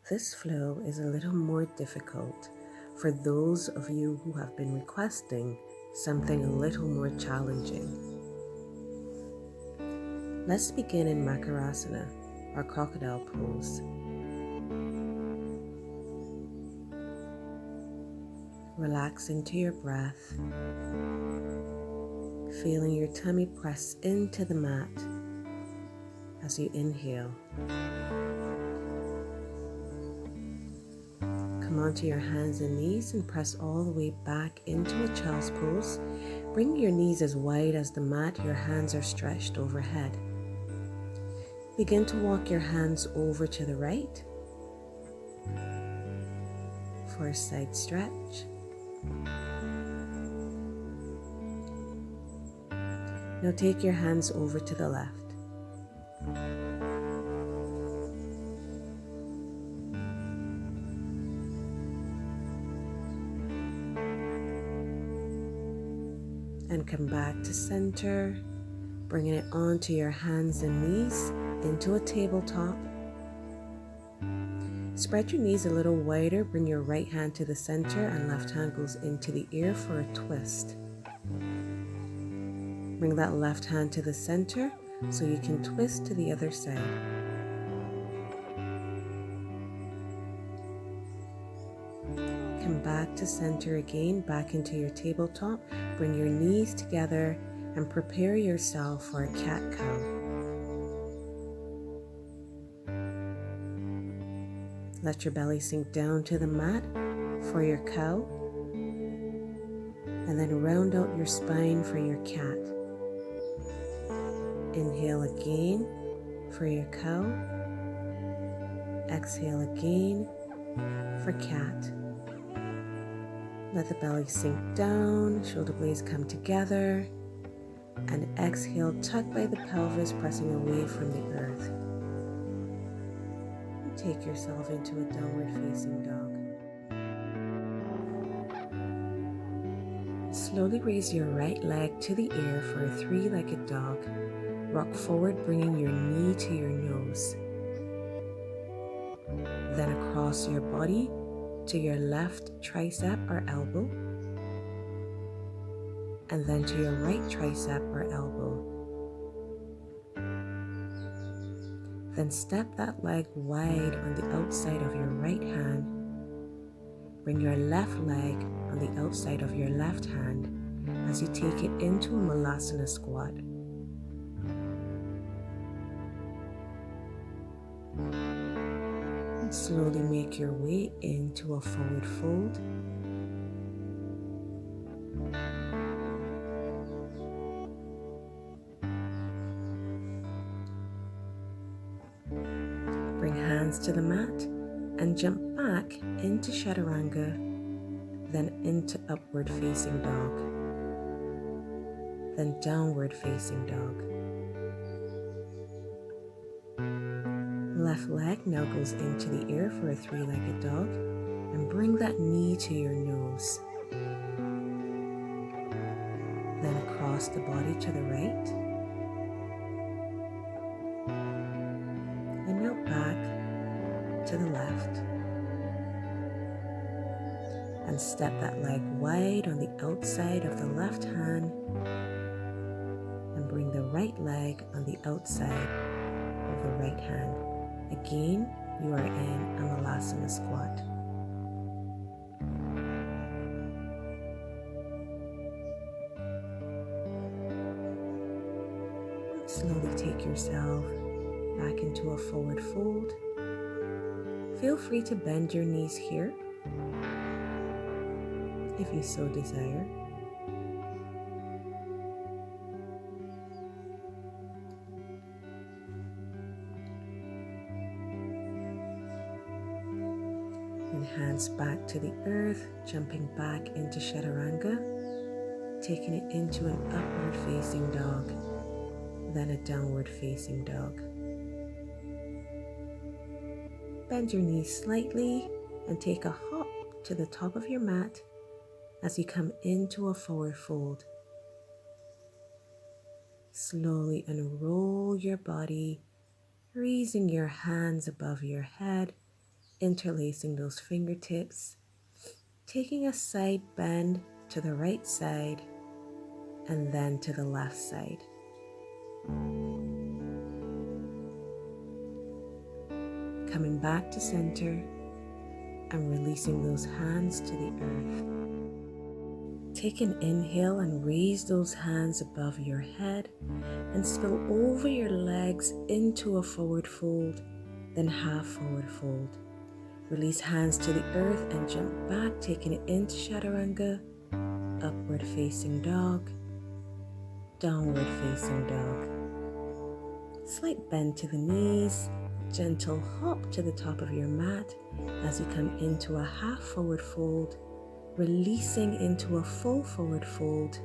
This flow is a little more difficult for those of you who have been requesting something a little more challenging. Let's begin in Makarasana, or crocodile pose. Relax into your breath, feeling your tummy press into the mat as you inhale. Come onto your hands and knees and press all the way back into a child's pose. Bring your knees as wide as the mat, your hands are stretched overhead. Begin to walk your hands over to the right for a side stretch. Now take your hands over to the left. And come back to center, bringing it onto your hands and knees into a tabletop. Spread your knees a little wider, bring your right hand to the center and left hand goes into the ear for a twist. Bring that left hand to the center so you can twist to the other side. Come back to center again, back into your tabletop. Bring your knees together and prepare yourself for a cat-cow. Let your belly sink down to the mat for your cow. And then round out your spine for your cat. Inhale again for your cow. Exhale again for cat. Let the belly sink down, shoulder blades come together. And exhale, tuck by the pelvis, pressing away from the earth. And take yourself into a downward facing dog. Slowly raise your right leg to the ear for a three-legged dog. Rock forward, bringing your knee to your nose. Then across your body to your left tricep or elbow. And then to your right tricep or elbow. Then step that leg wide on the outside of your right hand. Bring your left leg on the outside of your left hand as you take it into a Malasana squat. And slowly make your way into a forward fold. Bring hands to the mat and jump back into Chaturanga, then into upward facing dog, then downward facing dog. Left leg now goes into the ear for a three-legged dog, and bring that knee to your nose. Then across the body to the right. And now back to the left. And step that leg wide on the outside of the left hand. And bring the right leg on the outside of the right hand. Again, you are in a Malasana squat. Slowly take yourself back into a forward fold. Feel free to bend your knees here if you so desire. And hands back to the earth, jumping back into Chaturanga, taking it into an upward facing dog, then a downward facing dog. Bend your knees slightly and take a hop to the top of your mat as you come into a forward fold. Slowly unroll your body, raising your hands above your head interlacing those fingertips, taking a side bend to the right side and then to the left side. Coming back to center and releasing those hands to the earth. Take an inhale and raise those hands above your head and spill over your legs into a forward fold, then half forward fold. Release hands to the earth and jump back, taking it into chaturanga, upward facing dog, downward facing dog. Slight bend to the knees, gentle hop to the top of your mat as you come into a half forward fold, releasing into a full forward fold.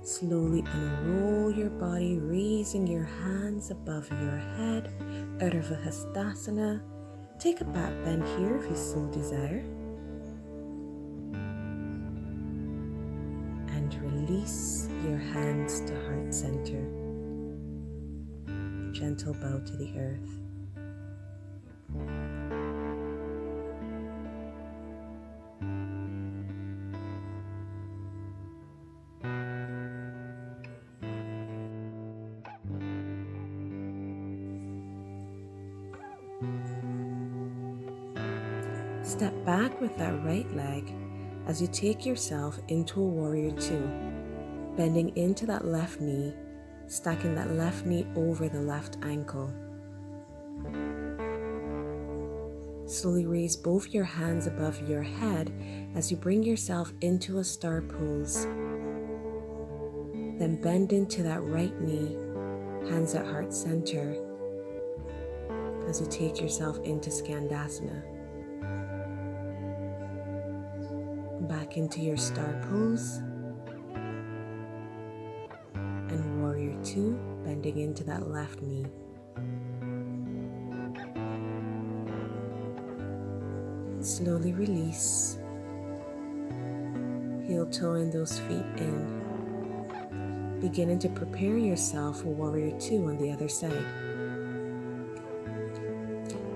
Slowly unroll your body, raising your hands above your head, Urdhva Hastasana. Take a back bend here if you so desire. And release your hands to heart center. Gentle bow to the earth. Step back with that right leg as you take yourself into a warrior two, bending into that left knee, stacking that left knee over the left ankle. Slowly raise both your hands above your head as you bring yourself into a star pose. Then bend into that right knee, hands at heart center, as you take yourself into Skandasana. Back into your star pose, and warrior two, bending into that left knee. Slowly release, heel toeing those feet in, beginning to prepare yourself for warrior two on the other side.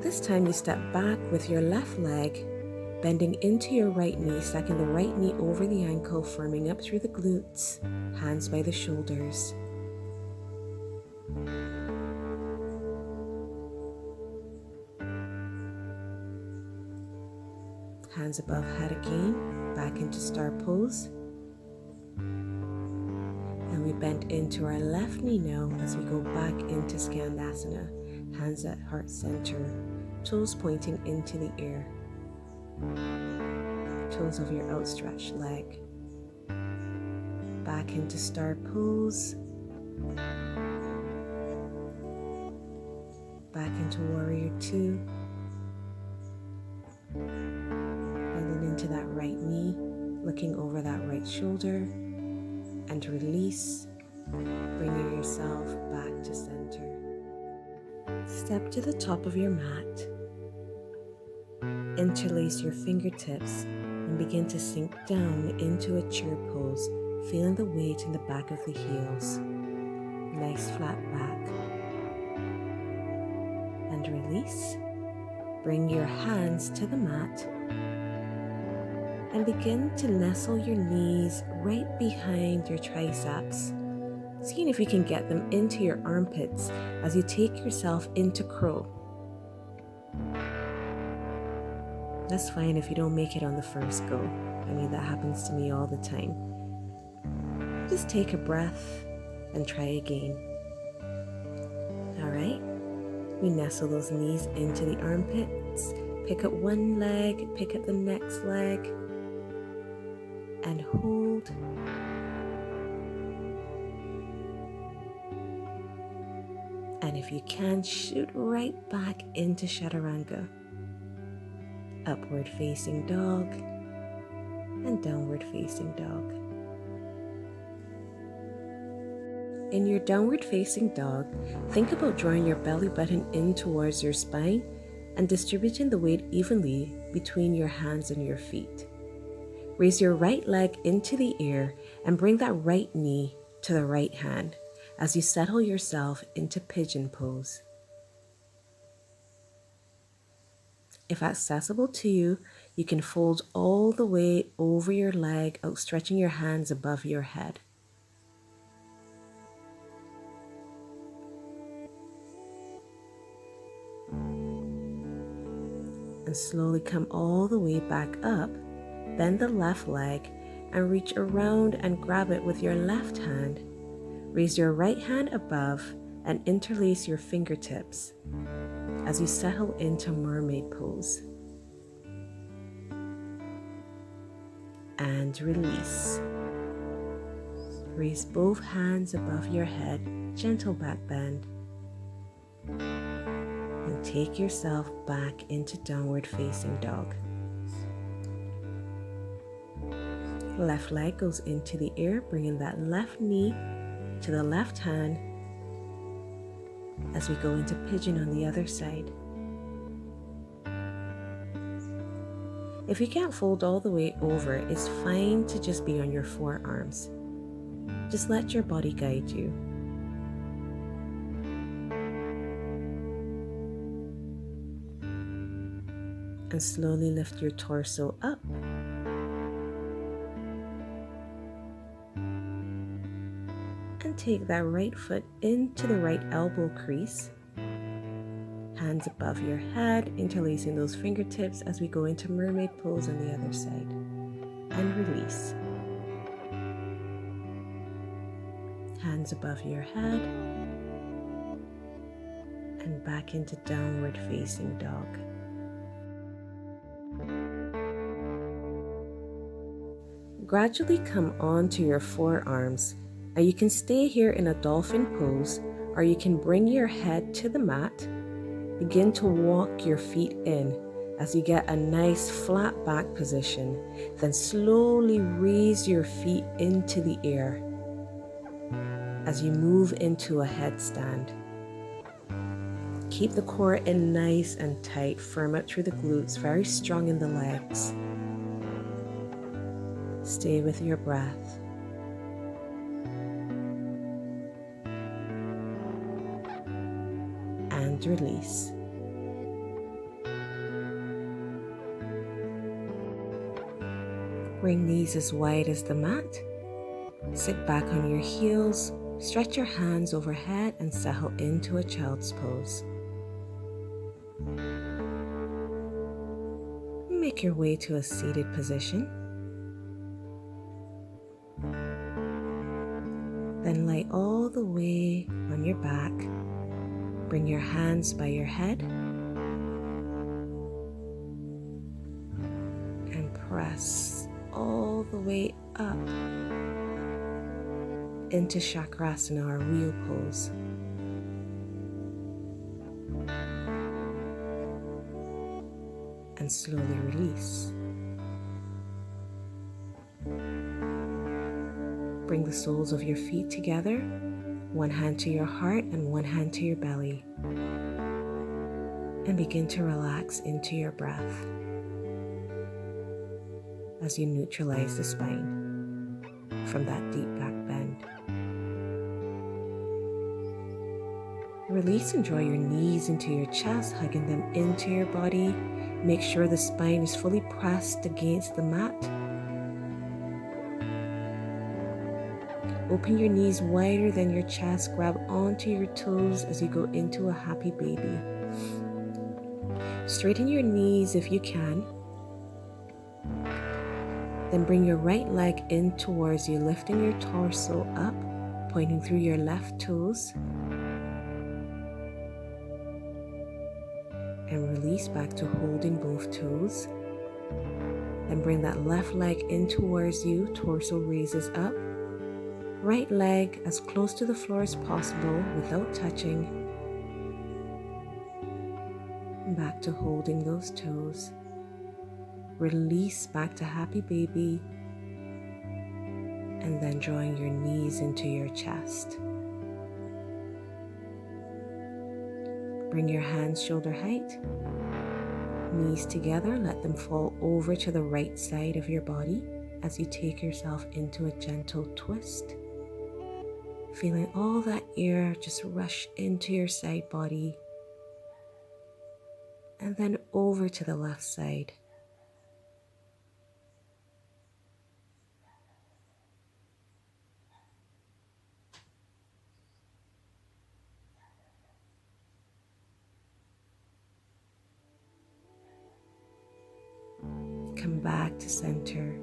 This time you step back with your left leg, bending into your right knee, stacking the right knee over the ankle, firming up through the glutes, hands by the shoulders. Hands above head again, back into star pose. And we bend into our left knee now as we go back into Skandasana. Hands at heart center, toes pointing into the air. Toes of your outstretched leg. Back into star pose. Back into warrior two. Bending into that right knee, looking over that right shoulder, and release, bringing yourself back to center. Step to the top of your mat. Interlace your fingertips and begin to sink down into a chair pose, feeling the weight in the back of the heels. Nice flat back. And release. Bring your hands to the mat and begin to nestle your knees right behind your triceps, seeing if you can get them into your armpits as you take yourself into crow. That's fine if you don't make it on the first go. I mean, that happens to me all the time. Just take a breath and try again. All right, we nestle those knees into the armpits. Pick up one leg, pick up the next leg, and hold. And if you can, shoot right back into chaturanga. Upward facing dog and downward facing dog. In your downward facing dog, think about drawing your belly button in towards your spine and distributing the weight evenly between your hands and your feet. Raise your right leg into the air and bring that right knee to the right hand as you settle yourself into pigeon pose. If accessible to you, you can fold all the way over your leg, outstretching your hands above your head. And slowly come all the way back up. Bend the left leg and reach around and grab it with your left hand. Raise your right hand above and interlace your fingertips as you settle into mermaid pose. And release. Raise both hands above your head, gentle back bend. And take yourself back into downward facing dog. Left leg goes into the air, bringing that left knee to the left hand as we go into pigeon on the other side. If you can't fold all the way over, it's fine to just be on your forearms. Just let your body guide you. And slowly lift your torso up. And take that right foot into the right elbow crease. Hands above your head, interlacing those fingertips as we go into mermaid pose on the other side. And release. Hands above your head. And back into downward facing dog. Gradually come onto your forearms, and you can stay here in a dolphin pose, or you can bring your head to the mat. Begin to walk your feet in as you get a nice flat back position. Then slowly raise your feet into the air as you move into a headstand. Keep the core in nice and tight, firm up through the glutes, very strong in the legs. Stay with your breath. And release. Bring knees as wide as the mat. Sit back on your heels, stretch your hands overhead and settle into a child's pose. Make your way to a seated position. Then lie all the way on your back. Bring your hands by your head and press all the way up into Chakrasana or wheel pose. And slowly release. Bring the soles of your feet together, one hand to your heart and one hand to your belly. And begin to relax into your breath as you neutralize the spine from that deep back bend. Release and draw your knees into your chest, hugging them into your body. Make sure the spine is fully pressed against the mat. Open your knees wider than your chest. Grab onto your toes as you go into a happy baby. Straighten your knees if you can. Then bring your right leg in towards you, lifting your torso up, pointing through your left toes. And release back to holding both toes. Then bring that left leg in towards you, torso raises up. Right leg as close to the floor as possible without touching. Back to holding those toes. Release back to happy baby. And then drawing your knees into your chest. Bring your hands shoulder height. Knees together, let them fall over to the right side of your body as you take yourself into a gentle twist. Feeling all that air just rush into your side body and then over to the left side. Come back to center.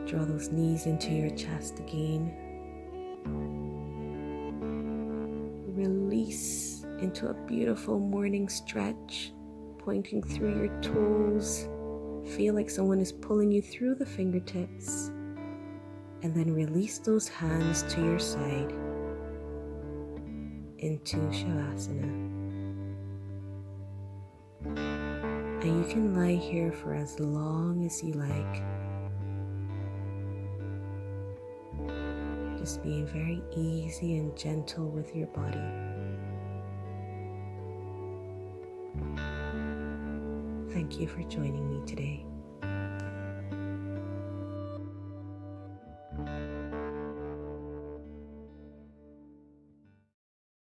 Draw those knees into your chest again. Release into a beautiful morning stretch, pointing through your toes. Feel like someone is pulling you through the fingertips. And then release those hands to your side into Shavasana. And you can lie here for as long as you like. Just being very easy and gentle with your body. Thank you for joining me today.